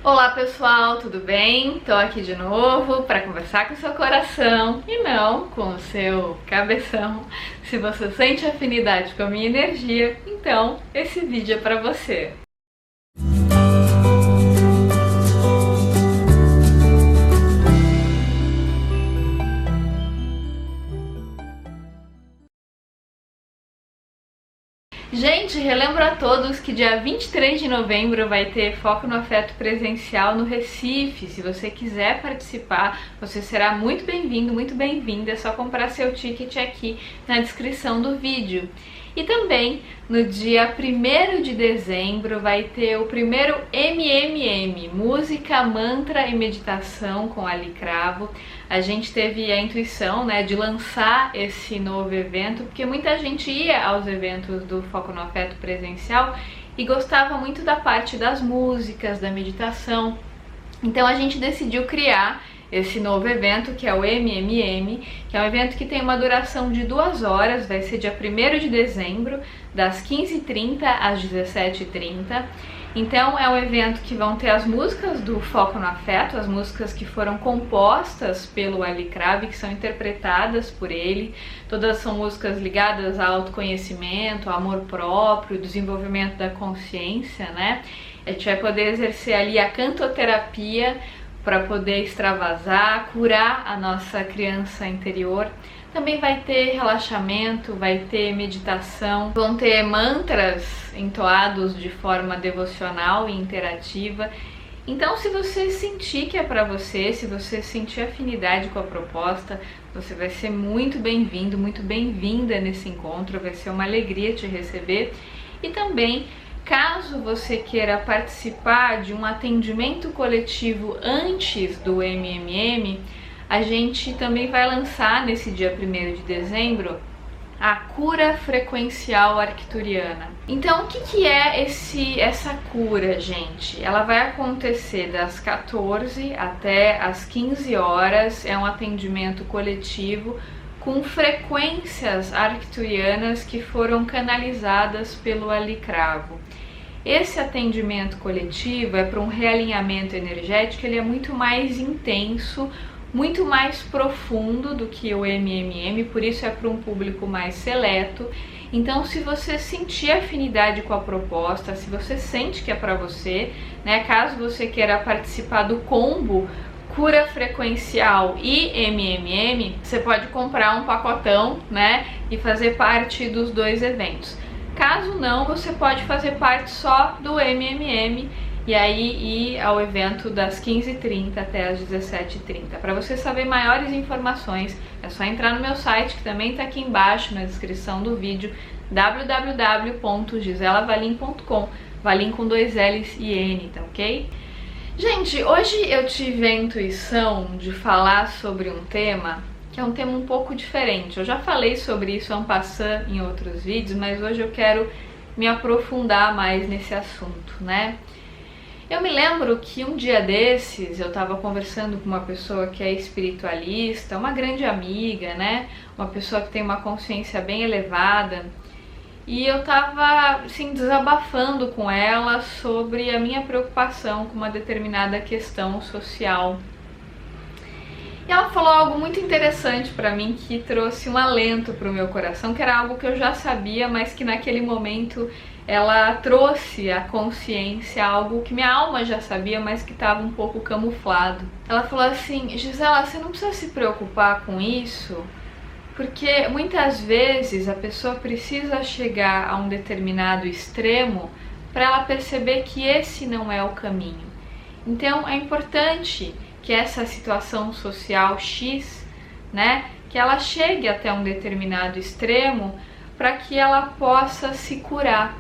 Olá pessoal, tudo bem? Tô aqui de novo para conversar com o seu coração e não com o seu cabeção. Se você sente afinidade com a minha energia, então esse vídeo é para você. Gente, relembro a todos que dia 23 de novembro vai ter Foco no Afeto presencial no Recife. Se você quiser participar, você será muito bem-vindo, muito bem-vinda. É só comprar seu ticket aqui na descrição do vídeo. E também no dia 1º de dezembro vai ter o primeiro MMM, Música, Mantra e Meditação com Ali Cravo. A gente teve a intuição, de lançar esse novo evento, porque muita gente ia aos eventos do Foco no Afeto presencial e gostava muito da parte das músicas, da meditação. Então a gente decidiu criar esse novo evento, que é o MMM, que é um evento que tem uma duração de 2 horas, vai ser dia 1º de dezembro, das 15h30 às 17h30. Então é um evento que vão ter as músicas do Foco no Afeto, as músicas que foram compostas pelo Ali Cravo, que são interpretadas por ele. Todas são músicas ligadas ao autoconhecimento, ao amor próprio, desenvolvimento da consciência, A gente vai poder exercer ali a cantoterapia para poder extravasar, curar a nossa criança interior. Também vai ter relaxamento, vai ter meditação, vão ter mantras entoados de forma devocional e interativa. Então, se você sentir que é para você, se você sentir afinidade com a proposta, você vai ser muito bem-vindo, muito bem-vinda nesse encontro, vai ser uma alegria te receber. E também, caso você queira participar de um atendimento coletivo antes do MMM, a gente também vai lançar nesse dia 1º de dezembro a cura frequencial arcturiana. Então, o que é essa cura, gente? Ela vai acontecer das 14 até as 15 horas, é um atendimento coletivo com frequências arcturianas que foram canalizadas pelo Ali Cravo. Esse atendimento coletivo é para um realinhamento energético, ele é muito mais intenso, muito mais profundo do que o MMM, por isso é para um público mais seleto. Então, se você sentir afinidade com a proposta, se você sente que é para você, caso você queira participar do combo Cura Frequencial e MMM, você pode comprar um pacotão, e fazer parte dos dois eventos. Caso não, você pode fazer parte só do MMM e aí ir ao evento das 15h30 até as 17h30. Para você saber maiores informações, é só entrar no meu site, que também está aqui embaixo na descrição do vídeo, www.giselavalim.com, Valim com 2 L's e N, tá ok? Gente, hoje eu tive a intuição de falar sobre um tema que é um tema um pouco diferente. Eu já falei sobre isso en passant em outros vídeos, mas hoje eu quero me aprofundar mais nesse assunto, Eu me lembro que um dia desses eu estava conversando com uma pessoa que é espiritualista, uma grande amiga, Uma pessoa que tem uma consciência bem elevada, e eu estava assim, desabafando com ela sobre a minha preocupação com uma determinada questão social. E ela falou algo muito interessante para mim, que trouxe um alento para o meu coração, que era algo que eu já sabia, mas que naquele momento ela trouxe à consciência algo que minha alma já sabia, mas que estava um pouco camuflado. Ela falou assim: Gisela, você não precisa se preocupar com isso, porque muitas vezes a pessoa precisa chegar a um determinado extremo para ela perceber que esse não é o caminho. Então é importante que essa situação social X, que ela chegue até um determinado extremo para que ela possa se curar.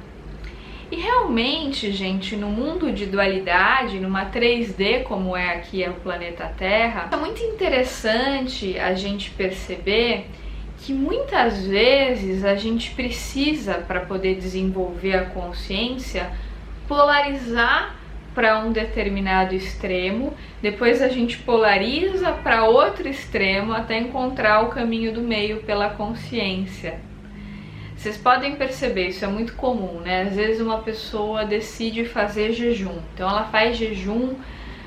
E realmente, gente, no mundo de dualidade, numa 3D como é aqui o planeta Terra, é muito interessante a gente perceber que muitas vezes a gente precisa, para poder desenvolver a consciência, polarizar para um determinado extremo, depois a gente polariza para outro extremo até encontrar o caminho do meio pela consciência. Vocês podem perceber, isso é muito comum, Às vezes uma pessoa decide fazer jejum, então ela faz jejum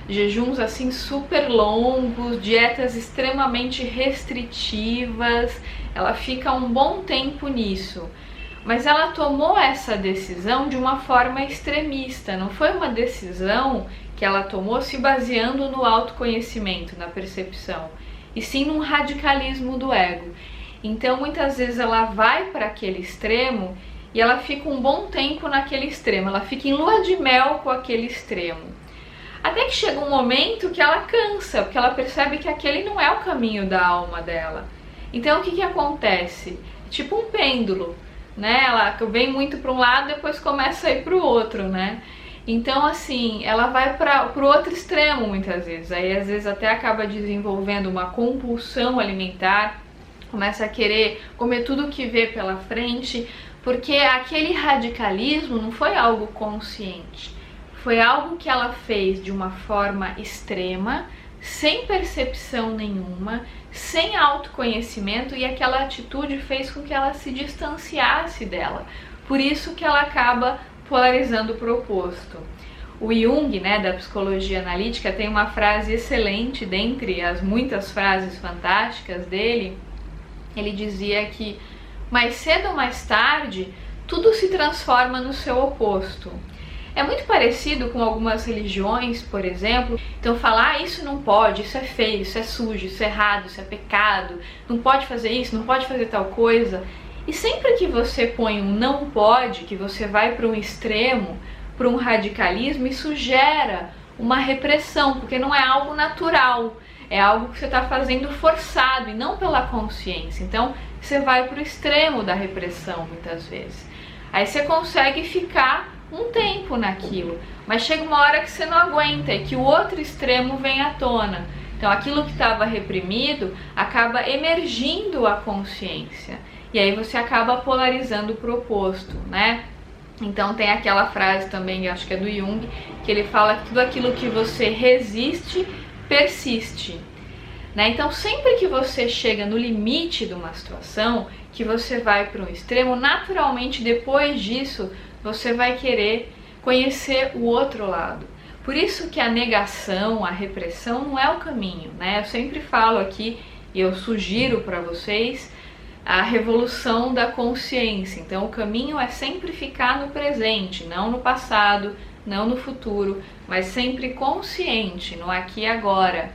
jejuns assim super longos, dietas extremamente restritivas, ela fica um bom tempo nisso. Mas ela tomou essa decisão de uma forma extremista, não foi uma decisão que ela tomou se baseando no autoconhecimento, na percepção, e sim num radicalismo do ego. Então muitas vezes ela vai para aquele extremo e ela fica um bom tempo naquele extremo, ela fica em lua de mel com aquele extremo. Até que chega um momento que ela cansa, porque ela percebe que aquele não é o caminho da alma dela. Então o que acontece? Tipo um pêndulo, né? Ela vem muito para um lado, depois começa a ir para o outro, né? Então assim, ela vai para o outro extremo muitas vezes. Aí às vezes até acaba desenvolvendo uma compulsão alimentar, começa a querer comer tudo que vê pela frente, porque aquele radicalismo não foi algo consciente. Foi algo que ela fez de uma forma extrema, sem percepção nenhuma, sem autoconhecimento, e aquela atitude fez com que ela se distanciasse dela. Por isso que ela acaba polarizando para o oposto. O Jung, né, da psicologia analítica, tem uma frase excelente dentre as muitas frases fantásticas dele. Ele dizia que mais cedo ou mais tarde tudo se transforma no seu oposto. É muito parecido com algumas religiões, por exemplo. Então falar isso não pode, isso é feio, isso é sujo, isso é errado, isso é pecado, não pode fazer isso, não pode fazer tal coisa. E sempre que você põe um não pode, que você vai para um extremo, para um radicalismo, isso gera uma repressão, porque não é algo natural, é algo que você está fazendo forçado e não pela consciência. Então você vai para o extremo da repressão muitas vezes. Aí você consegue ficar um tempo naquilo, mas chega uma hora que você não aguenta e que o outro extremo vem à tona. Então aquilo que estava reprimido acaba emergindo à consciência, e aí você acaba polarizando para o oposto, né? Então tem aquela frase também, acho que é do Jung, que ele fala que tudo aquilo que você resiste, persiste. Né? Então sempre que você chega no limite de uma situação, que você vai para um extremo, naturalmente depois disso você vai querer conhecer o outro lado. Por isso que a negação, a repressão não é o caminho, né? Eu sempre falo aqui e eu sugiro para vocês a revolução da consciência. Então o caminho é sempre ficar no presente, não no passado, não no futuro, mas sempre consciente, no aqui e agora.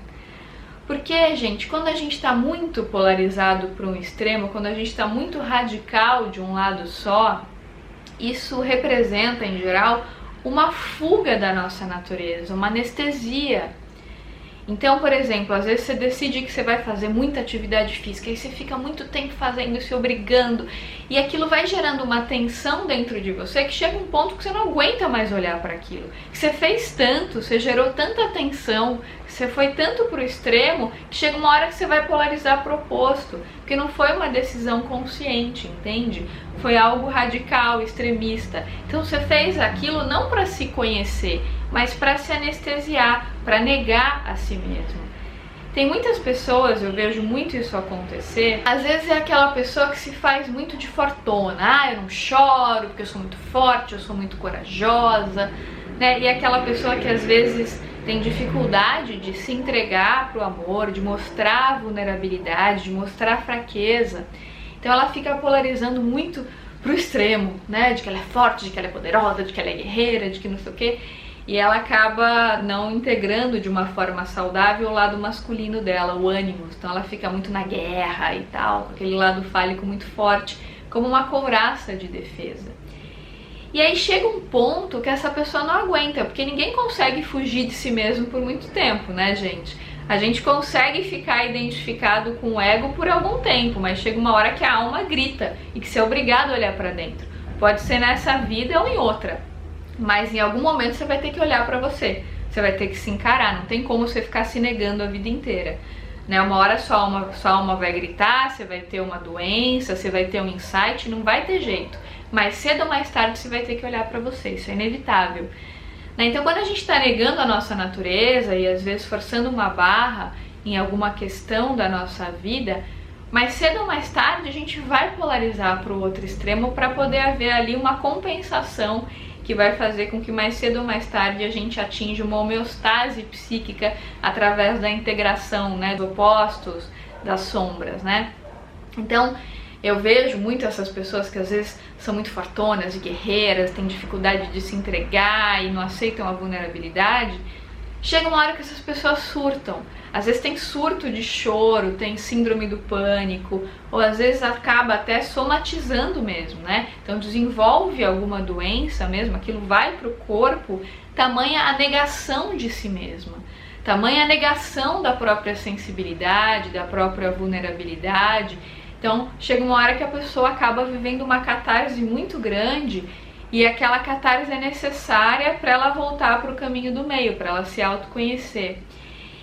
Porque, gente, quando a gente está muito polarizado para um extremo, quando a gente está muito radical de um lado só, isso representa, em geral, uma fuga da nossa natureza, uma anestesia. Então, por exemplo, às vezes você decide que você vai fazer muita atividade física e você fica muito tempo fazendo, se obrigando, e aquilo vai gerando uma tensão dentro de você que chega um ponto que você não aguenta mais olhar para aquilo. Que você fez tanto, você gerou tanta tensão, você foi tanto para o extremo, que chega uma hora que você vai polarizar para o oposto, porque não foi uma decisão consciente, entende? Foi algo radical, extremista. Então você fez aquilo não para se conhecer, mas para se anestesiar, para negar a si mesmo. Tem muitas pessoas, eu vejo muito isso acontecer, às vezes é aquela pessoa que se faz muito de fortuna. Ah, eu não choro porque eu sou muito forte, eu sou muito corajosa, né? E é aquela pessoa que às vezes tem dificuldade de se entregar para o amor, de mostrar vulnerabilidade, de mostrar fraqueza. Então ela fica polarizando muito pro extremo, né? De que ela é forte, de que ela é poderosa, de que ela é guerreira, de que não sei o quê. E ela acaba não integrando de uma forma saudável o lado masculino dela, o ânimo. Então ela fica muito na guerra e tal, com aquele lado fálico muito forte, como uma couraça de defesa. E aí chega um ponto que essa pessoa não aguenta, porque ninguém consegue fugir de si mesmo por muito tempo, né, gente? A gente consegue ficar identificado com o ego por algum tempo, mas chega uma hora que a alma grita e que você é obrigado a olhar pra dentro. Pode ser nessa vida ou em outra, mas em algum momento você vai ter que olhar pra você. Você vai ter que se encarar, não tem como você ficar se negando a vida inteira. Né? Uma hora sua alma vai gritar, você vai ter uma doença, você vai ter um insight, não vai ter jeito. Mas cedo ou mais tarde você vai ter que olhar pra você, isso é inevitável. Né? Então quando a gente está negando a nossa natureza e às vezes forçando uma barra em alguma questão da nossa vida, mais cedo ou mais tarde a gente vai polarizar para o outro extremo para poder haver ali uma compensação que vai fazer com que mais cedo ou mais tarde a gente atinja uma homeostase psíquica através da integração, né, dos opostos, das sombras, né? Então, eu vejo muito essas pessoas que às vezes são muito fortonas e guerreiras, têm dificuldade de se entregar e não aceitam a vulnerabilidade. Chega uma hora que essas pessoas surtam. Às vezes tem surto de choro, tem síndrome do pânico, ou às vezes acaba até somatizando mesmo, né? Então desenvolve alguma doença mesmo, aquilo vai para o corpo, tamanha a negação de si mesma, tamanha a negação da própria sensibilidade, da própria vulnerabilidade. Então chega uma hora que a pessoa acaba vivendo uma catarse muito grande, e aquela catarse é necessária para ela voltar para o caminho do meio, para ela se autoconhecer.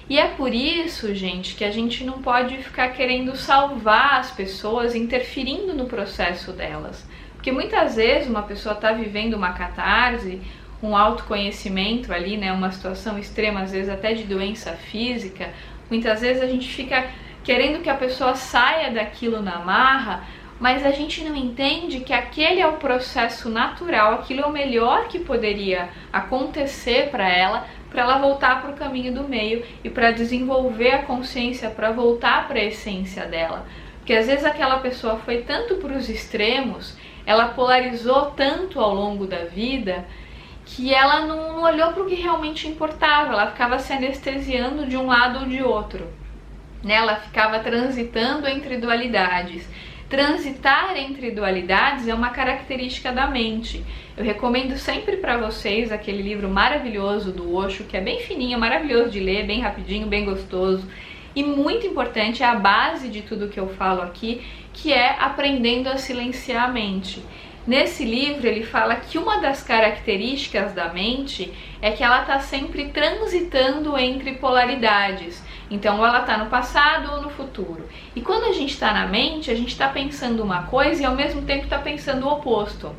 E é por isso, gente, que a gente não pode ficar querendo salvar as pessoas, interferindo no processo delas. Porque muitas vezes uma pessoa está vivendo uma catarse, um autoconhecimento ali, né, uma situação extrema, às vezes até de doença física. Muitas vezes a gente fica querendo que a pessoa saia daquilo na marra, mas a gente não entende que aquele é o processo natural, aquilo é o melhor que poderia acontecer para ela voltar para o caminho do meio e para desenvolver a consciência, para voltar para a essência dela. Porque às vezes aquela pessoa foi tanto para os extremos, ela polarizou tanto ao longo da vida, que ela não olhou para o que realmente importava, ela ficava se anestesiando de um lado ou de outro, né? Ela ficava transitando entre dualidades. Transitar entre dualidades é uma característica da mente. Eu recomendo sempre para vocês aquele livro maravilhoso do Osho, que é bem fininho, maravilhoso de ler, bem rapidinho, bem gostoso. E muito importante, é a base de tudo que eu falo aqui, que é Aprendendo a Silenciar a Mente. Nesse livro ele fala que uma das características da mente é que ela está sempre transitando entre polaridades. Então, ou ela está no passado ou no futuro. E quando a gente está na mente, a gente está pensando uma coisa e ao mesmo tempo está pensando o oposto.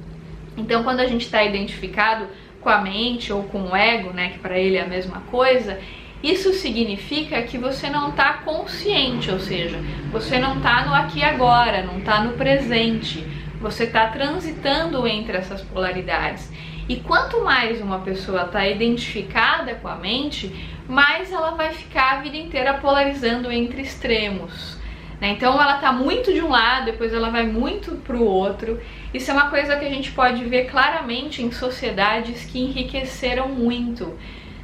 Então, quando a gente está identificado com a mente ou com o ego, né, que para ele é a mesma coisa, isso significa que você não está consciente, ou seja, você não está no aqui e agora, não está no presente. Você está transitando entre essas polaridades. E quanto mais uma pessoa está identificada com a mente, mais ela vai ficar a vida inteira polarizando entre extremos, né? Então ela está muito de um lado, depois ela vai muito para o outro. Isso é uma coisa que a gente pode ver claramente em sociedades que enriqueceram muito,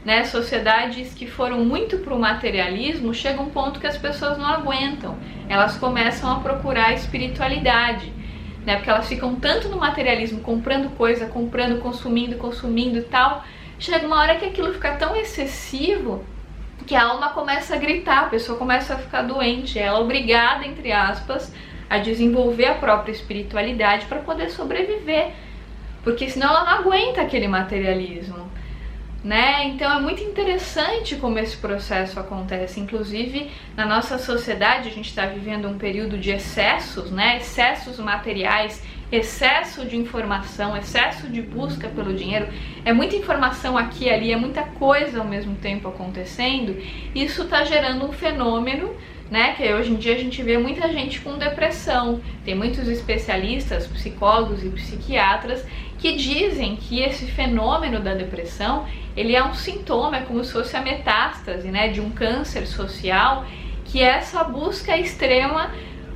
né? Sociedades que foram muito para o materialismo, chega um ponto que as pessoas não aguentam, elas começam a procurar espiritualidade, né? Porque elas ficam tanto no materialismo, comprando coisa, comprando, consumindo e tal. Chega uma hora que aquilo fica tão excessivo que a alma começa a gritar, a pessoa começa a ficar doente, ela é obrigada, entre aspas, a desenvolver a própria espiritualidade para poder sobreviver, porque senão ela não aguenta aquele materialismo, né? Então é muito interessante como esse processo acontece. Inclusive na nossa sociedade a gente está vivendo um período de excessos, né? Excessos materiais, excesso de informação, excesso de busca pelo dinheiro. É muita informação aqui e ali, é muita coisa ao mesmo tempo acontecendo. Isso está gerando um fenômeno, né, que hoje em dia a gente vê muita gente com depressão. Tem muitos especialistas, psicólogos e psiquiatras que dizem que esse fenômeno da depressão, ele é um sintoma, é como se fosse a metástase, né, de um câncer social, que é essa busca extrema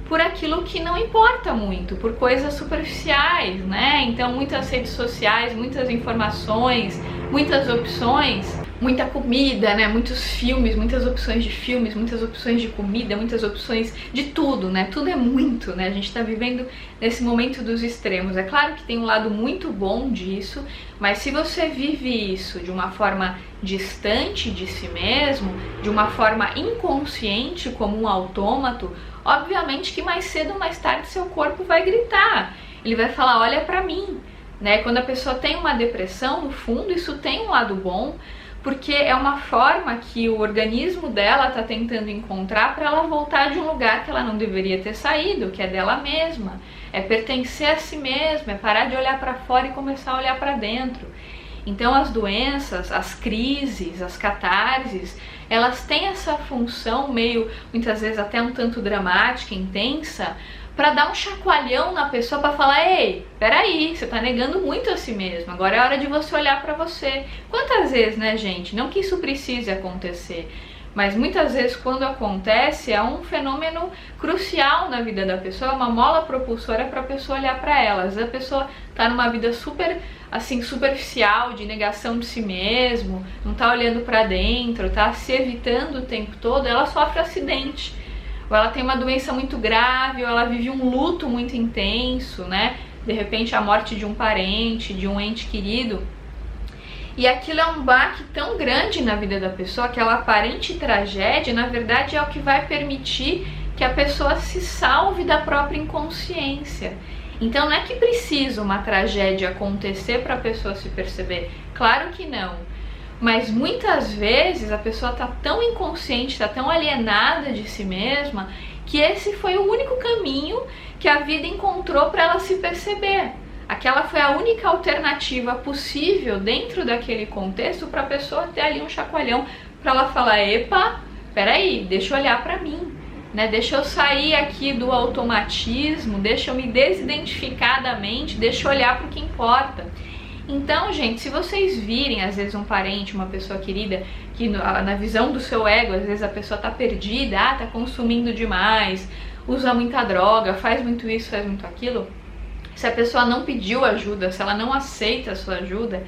por aquilo que não importa muito, por coisas superficiais, né? Então muitas redes sociais, muitas informações, muitas opções, muita comida, né? Muitos filmes, muitas opções de filmes, muitas opções de comida, muitas opções de tudo, né? Tudo é muito, né? A gente está vivendo nesse momento dos extremos. É claro que tem um lado muito bom disso, mas se você vive isso de uma forma distante de si mesmo, de uma forma inconsciente, como um autômato, obviamente que mais cedo ou mais tarde seu corpo vai gritar. Ele vai falar, olha pra mim, né? Quando a pessoa tem uma depressão, no fundo, isso tem um lado bom, porque é uma forma que o organismo dela está tentando encontrar para ela voltar de um lugar que ela não deveria ter saído, que é dela mesma. É pertencer a si mesma, é parar de olhar para fora e começar a olhar para dentro. Então as doenças, as crises, as catarses, elas têm essa função meio, muitas vezes até um tanto dramática, intensa, para dar um chacoalhão na pessoa, para falar: ei, peraí, você tá negando muito a si mesmo, agora é hora de você olhar para você. Quantas vezes, né, gente? Não que isso precise acontecer, mas muitas vezes quando acontece é um fenômeno crucial na vida da pessoa, é uma mola propulsora para a pessoa olhar para ela. Às vezes a pessoa tá numa vida super assim superficial, de negação de si mesmo, não tá olhando para dentro, tá se evitando o tempo todo, ela sofre acidente, ou ela tem uma doença muito grave, ou ela vive um luto muito intenso, né? De repente a morte de um parente, de um ente querido. E aquilo é um baque tão grande na vida da pessoa, aquela aparente tragédia, na verdade é o que vai permitir que a pessoa se salve da própria inconsciência. Então não é que precisa uma tragédia acontecer para a pessoa se perceber, claro que não. Mas muitas vezes a pessoa está tão inconsciente, está tão alienada de si mesma, que esse foi o único caminho que a vida encontrou para ela se perceber. Aquela foi a única alternativa possível dentro daquele contexto para a pessoa ter ali um chacoalhão, para ela falar: epa, peraí, deixa eu olhar para mim, né? Deixa eu sair aqui do automatismo, deixa eu me desidentificar da mente, deixa eu olhar para o que importa. Então, gente, se vocês virem às vezes um parente, uma pessoa querida, que na visão do seu ego, às vezes a pessoa tá perdida, tá consumindo demais, usa muita droga, faz muito isso, faz muito aquilo, se a pessoa não pediu ajuda, se ela não aceita a sua ajuda,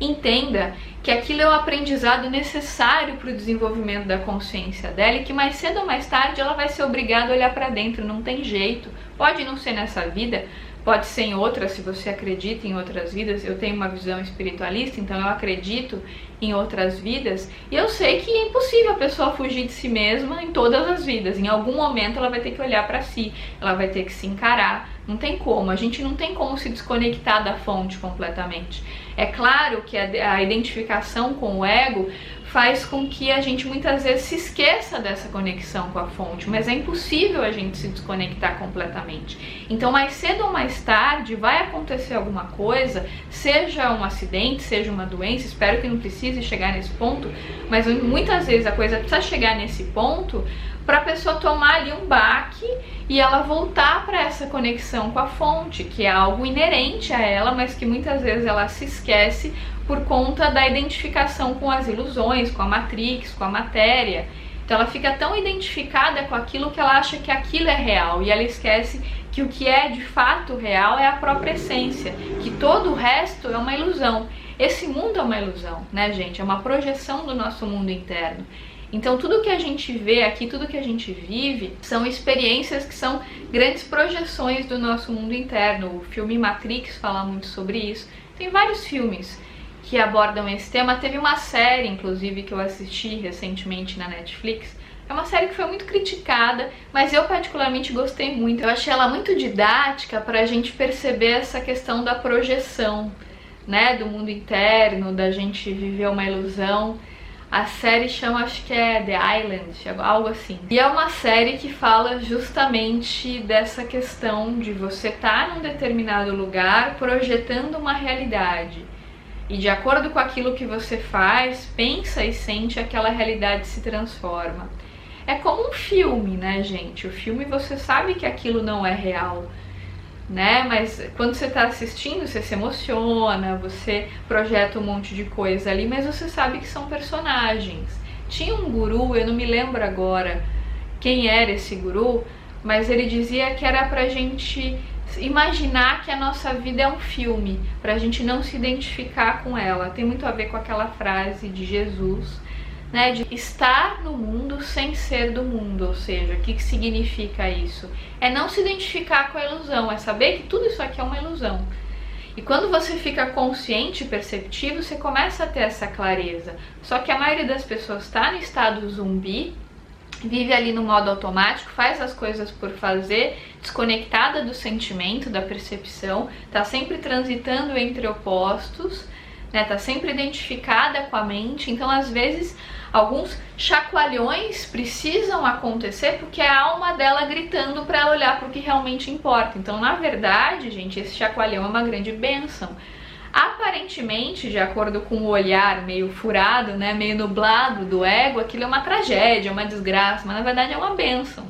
entenda que aquilo é o aprendizado necessário para o desenvolvimento da consciência dela, e que mais cedo ou mais tarde ela vai ser obrigada a olhar para dentro, não tem jeito. Pode não ser nessa vida, pode ser em outras, se você acredita em outras vidas. Eu tenho uma visão espiritualista, então eu acredito em outras vidas, e eu sei que é impossível a pessoa fugir de si mesma em todas as vidas. Em algum momento ela vai ter que olhar para si, ela vai ter que se encarar. Não tem como, a gente não tem como se desconectar da fonte completamente. É claro que a identificação com o ego faz com que a gente muitas vezes se esqueça dessa conexão com a fonte, mas é impossível a gente se desconectar completamente. Então, mais cedo ou mais tarde vai acontecer alguma coisa, seja um acidente, seja uma doença, espero que não precise chegar nesse ponto, mas muitas vezes a coisa precisa chegar nesse ponto para a pessoa tomar ali um baque e ela voltar para essa conexão com a fonte, que é algo inerente a ela, mas que muitas vezes ela se esquece por conta da identificação com as ilusões, com a Matrix, com a matéria. Então ela fica tão identificada com aquilo que ela acha que aquilo é real, e ela esquece que o que é de fato real é a própria essência, que todo o resto é uma ilusão. Esse mundo é uma ilusão, né, gente? É uma projeção do nosso mundo interno. Então tudo que a gente vê aqui, tudo que a gente vive, são experiências que são grandes projeções do nosso mundo interno. O filme Matrix fala muito sobre isso. Tem vários filmes que abordam esse tema. Teve uma série, inclusive, que eu assisti recentemente na Netflix. É uma série que foi muito criticada, mas eu particularmente gostei muito. Eu achei ela muito didática para a gente perceber essa questão da projeção, né, do mundo interno, da gente viver uma ilusão. A série chama, acho que é The Island, algo assim. E é uma série que fala justamente dessa questão de você estar num determinado lugar projetando uma realidade. E de acordo com aquilo que você faz, pensa e sente, aquela realidade se transforma. É como um filme, né, gente? O filme, você sabe que aquilo não é real, né? Mas quando você está assistindo, você se emociona, você projeta um monte de coisa ali, mas você sabe que são personagens. Tinha um guru, eu não me lembro agora quem era esse guru, mas ele dizia que era pra gente imaginar que a nossa vida é um filme, pra gente não se identificar com ela. Tem muito a ver com aquela frase de Jesus, né, de estar no mundo sem ser do mundo. Ou seja, o que significa isso? É não se identificar com a ilusão, é saber que tudo isso aqui é uma ilusão. E quando você fica consciente e perceptivo, você começa a ter essa clareza. Só que a maioria das pessoas está no estado zumbi, vive ali no modo automático, faz as coisas por fazer, desconectada do sentimento, da percepção, tá sempre transitando entre opostos, né? Tá sempre identificada com a mente. Então, às vezes, alguns chacoalhões precisam acontecer porque é a alma dela gritando para ela olhar para o que realmente importa. Então, na verdade, gente, esse chacoalhão é uma grande bênção. Aparentemente, de acordo com o olhar meio furado, né, meio nublado do ego, aquilo é uma tragédia, uma desgraça, mas na verdade é uma bênção.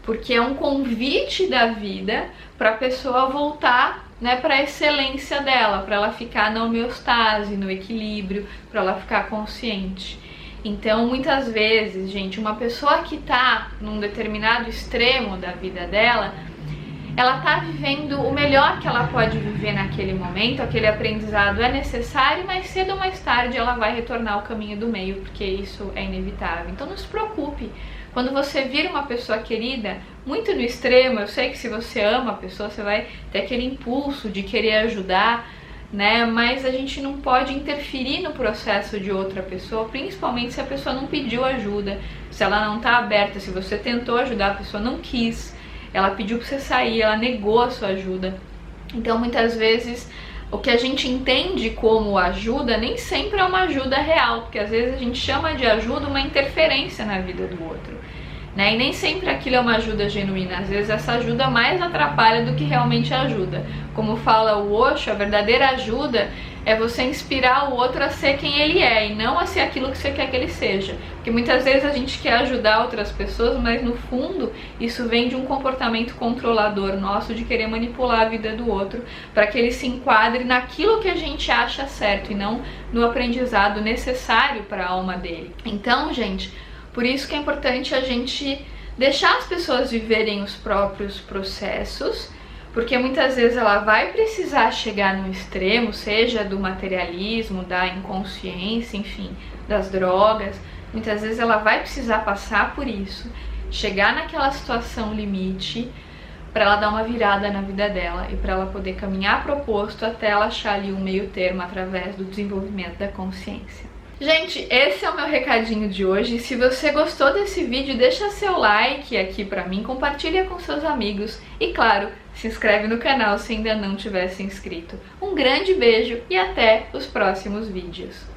porque é um convite da vida para a pessoa voltar, né, para a excelência dela, para ela ficar na homeostase, no equilíbrio, para ela ficar consciente. Então, muitas vezes, gente, uma pessoa que está num determinado extremo da vida dela, ela está vivendo o melhor que ela pode viver naquele momento, aquele aprendizado é necessário, mas cedo ou mais tarde ela vai retornar ao caminho do meio, porque isso é inevitável. Então não se preocupe, quando você vira uma pessoa querida, muito no extremo, eu sei que se você ama a pessoa, você vai ter aquele impulso de querer ajudar, né? Mas a gente não pode interferir no processo de outra pessoa, principalmente se a pessoa não pediu ajuda, se ela não está aberta, se você tentou ajudar, a pessoa não quis, ela pediu para você sair, ela negou a sua ajuda. Então, muitas vezes, o que a gente entende como ajuda nem sempre é uma ajuda real, porque às vezes a gente chama de ajuda uma interferência na vida do outro, né? E nem sempre aquilo é uma ajuda genuína, às vezes essa ajuda mais atrapalha do que realmente ajuda. Como fala o Osho, a verdadeira ajuda é você inspirar o outro a ser quem ele é e não a ser aquilo que você quer que ele seja. Porque muitas vezes a gente quer ajudar outras pessoas, mas no fundo isso vem de um comportamento controlador nosso de querer manipular a vida do outro para que ele se enquadre naquilo que a gente acha certo e não no aprendizado necessário para a alma dele. Então, gente, por isso que é importante a gente deixar as pessoas viverem os próprios processos, porque muitas vezes ela vai precisar chegar no extremo, seja do materialismo, da inconsciência, enfim, das drogas. Muitas vezes ela vai precisar passar por isso, chegar naquela situação limite, para ela dar uma virada na vida dela e para ela poder caminhar proposto até ela achar ali um meio termo através do desenvolvimento da consciência. Gente, esse é o meu recadinho de hoje. Se você gostou desse vídeo, deixa seu like aqui pra mim, compartilha com seus amigos e, claro, se inscreve no canal se ainda não tiver se inscrito. Um grande beijo e até os próximos vídeos.